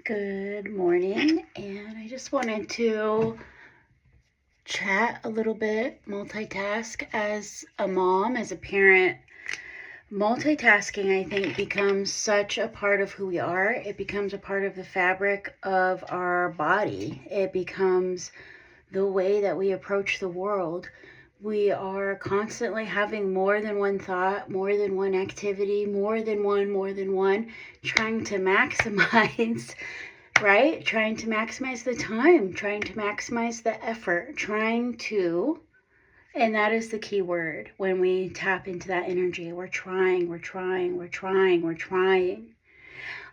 Good morning, and I just wanted to chat a little bit, multitask as a mom, as a parent. Multitasking, I think, becomes such a part of who we are. It becomes a part of the fabric of our body. It becomes the way that we approach the world. We are constantly having more than one thought, more than one activity, more than one, trying to maximize, right? Trying to maximize the time, trying to maximize the effort, and that is the key word when we tap into that energy. We're trying, we're trying, we're trying, we're trying.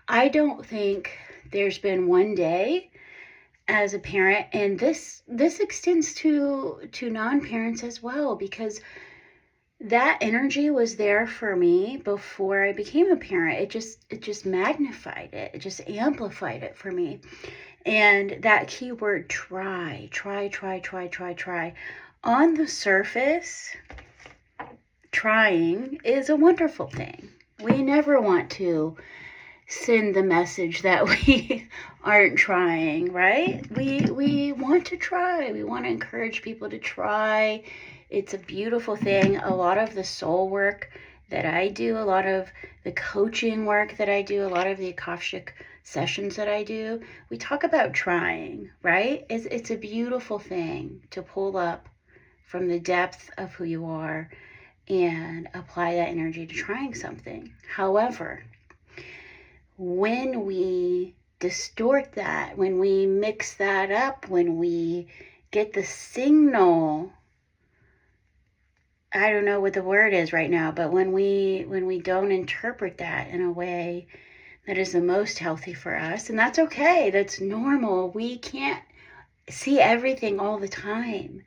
I don't think there's been one day as a parent, and this extends to non-parents as well, because that energy was there for me before I became a parent. It just magnified it. It just amplified it for me. And that keyword try. On the surface, trying is a wonderful thing. We never want to send the message that we aren't trying, right? We want to try. We want to encourage people to try. It's a beautiful thing. A lot of the soul work that I do, a lot of the coaching work that I do, a lot of the Akashic sessions that I do, we talk about trying, right? It's a beautiful thing to pull up from the depth of who you are and apply that energy to trying something. However, when we distort that, when we mix that up, when we get the signal, I don't know what the word is right now, but when we don't interpret that in a way that is the most healthy for us, and that's okay, that's normal. We can't see everything all the time.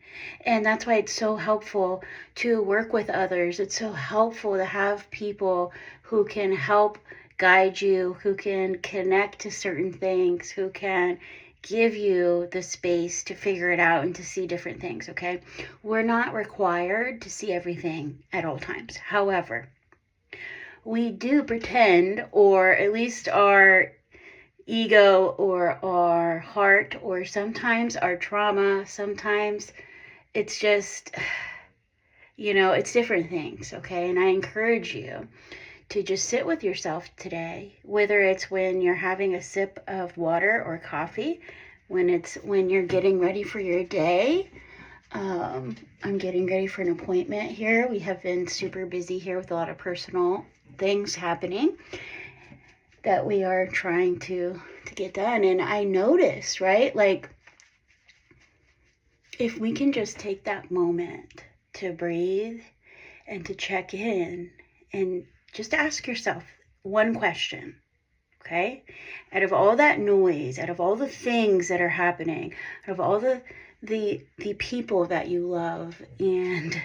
And that's why it's so helpful to work with others. It's so helpful to have people who can help guide you, who can connect to certain things, who can give you the space to figure it out and to see different things, okay? We're not required to see everything at all times. However, we do pretend, or at least our ego or our heart, or sometimes our trauma, sometimes it's just, it's different things, okay? And I encourage you to just sit with yourself today, whether it's when you're having a sip of water or coffee, when you're getting ready for your day. I'm getting ready for an appointment here. We have been super busy here with a lot of personal things happening that we are trying to get done. And I noticed, right, like, if we can just take that moment to breathe and to check in and just ask yourself one question, okay? Out of all that noise, out of all the things that are happening, out of all the people that you love, and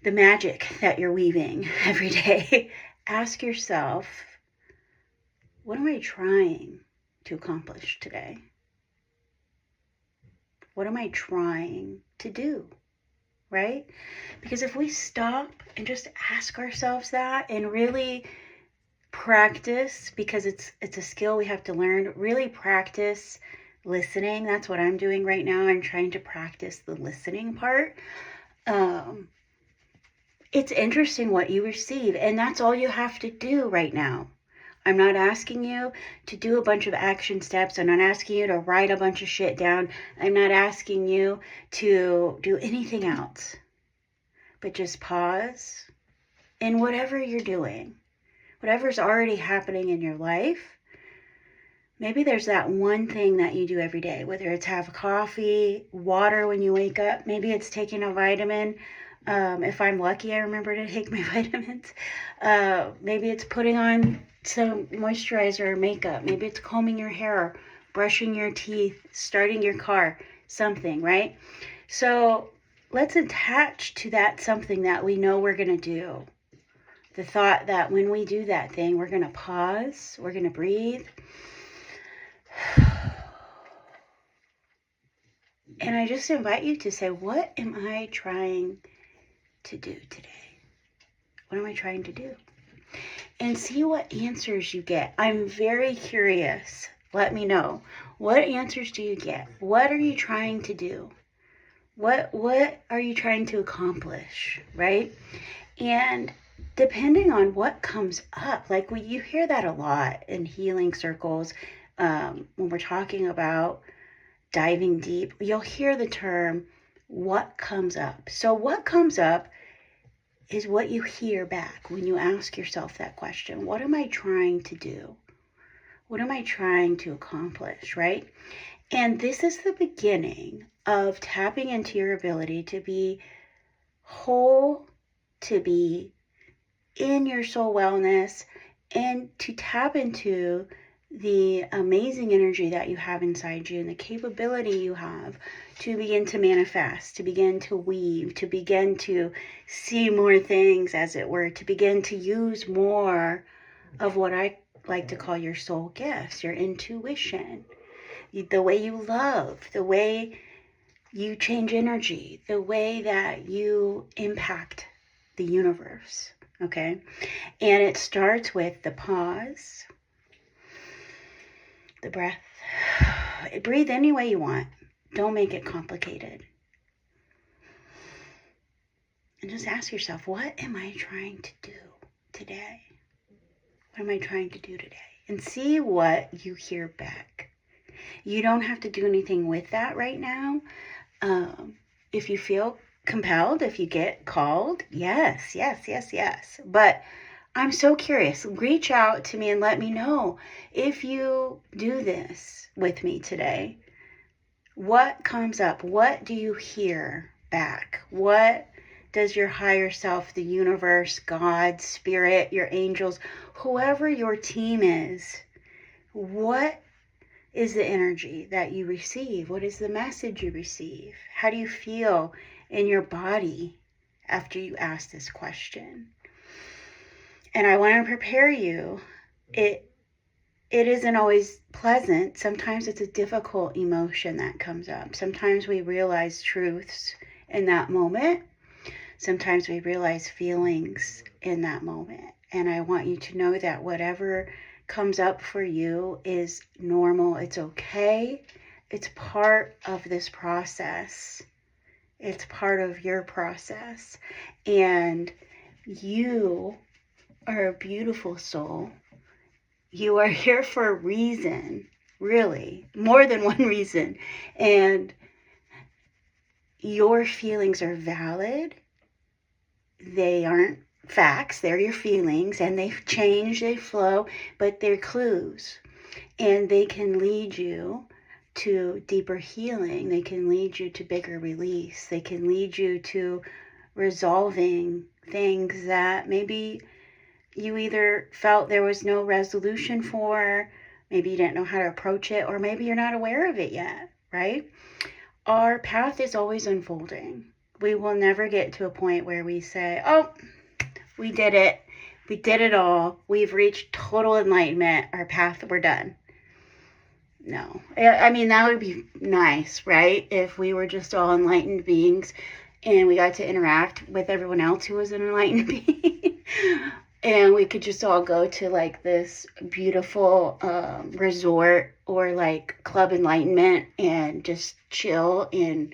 the magic that you're weaving every day, ask yourself, what am I trying to accomplish today? What am I trying to do? Right? Because if we stop and just ask ourselves that and really practice, because it's a skill we have to learn, really practice listening. That's what I'm doing right now. I'm trying to practice the listening part. It's interesting what you receive, and that's all you have to do right now. I'm not asking you to do a bunch of action steps. I'm not asking you to write a bunch of shit down. I'm not asking you to do anything else. But just pause in whatever you're doing, whatever's already happening in your life. Maybe there's that one thing that you do every day, whether it's have coffee, water when you wake up. Maybe it's taking a vitamin. If I'm lucky, I remember to take my vitamins. Maybe it's putting on some moisturizer or makeup. Maybe it's combing your hair, brushing your teeth, starting your car, something, right? So let's attach to that something that we know we're going to do. The thought that when we do that thing, we're going to pause, we're going to breathe. And I just invite you to say, what am I trying to do today? What am I trying to do? and see what answers you get. I'm very curious. Let me know. What answers do you get? What are you trying to do? What are you trying to accomplish, right? And depending on what comes up, like you hear that a lot in healing circles, when we're talking about diving deep, you'll hear the term, what comes up. So what comes up is what you hear back when you ask yourself that question. What am I trying to do? What am I trying to accomplish, right? And this is the beginning of tapping into your ability to be whole, to be in your soul wellness, and to tap into the amazing energy that you have inside you and the capability you have to begin to manifest, to begin to weave, to begin to see more things, as it were, to begin to use more of what I like to call your soul gifts, your intuition, the way you love, the way you change energy, the way that you impact the universe, okay? And it starts with the pause, the breath. Breathe any way you want. Don't make it complicated. And just ask yourself, what am I trying to do today? What am I trying to do today? And see what you hear back. You don't have to do anything with that right now. If you feel compelled, if you get called, yes. But I'm so curious. Reach out to me and let me know if you do this with me today. What comes up? What do you hear back? What does your higher self, the universe, God, spirit, your angels, whoever your team is, what is the energy that you receive? What is the message you receive? How do you feel in your body after you ask this question? And I want to prepare you. It isn't always pleasant. Sometimes it's a difficult emotion that comes up. Sometimes we realize truths in that moment. Sometimes we realize feelings in that moment. And I want you to know that whatever comes up for you is normal. It's okay. It's part of this process. It's part of your process. And you are a beautiful soul. You are here for a reason, really, more than one reason. And your feelings are valid. They aren't facts, they're your feelings, and they change, they flow, but they're clues. And they can lead you to deeper healing. They can lead you to bigger release. They can lead you to resolving things that maybe you either felt there was no resolution for, maybe you didn't know how to approach it, or maybe you're not aware of it yet, right? Our path is always unfolding. We will never get to a point where we say, oh, we did it. We did it all. We've reached total enlightenment. Our path, we're done. No. I mean, that would be nice, right? If we were just all enlightened beings and we got to interact with everyone else who was an enlightened being. And we could just all go to like this beautiful resort or like Club Enlightenment and just chill and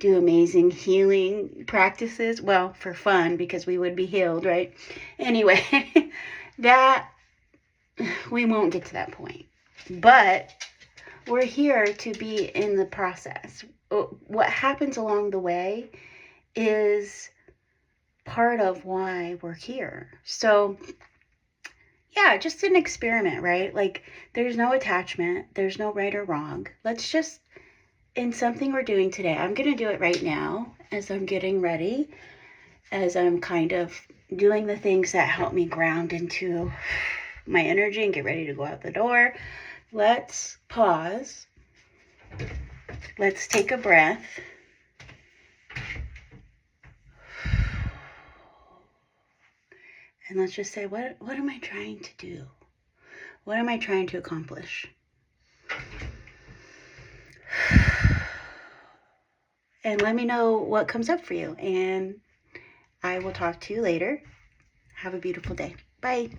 do amazing healing practices. Well, for fun, because we would be healed, right? Anyway, that we won't get to that point. But we're here to be in the process. What happens along the way is part of why we're here. So yeah, just an experiment, right? Like there's no attachment, there's no right or wrong. Let's just, in something we're doing today, I'm going to do it right now as I'm getting ready, as I'm kind of doing the things that help me ground into my energy and get ready to go out the door. Let's pause. Let's take a breath. And let's just say, what am I trying to do? What am I trying to accomplish? And let me know what comes up for you. And I will talk to you later. Have a beautiful day. Bye.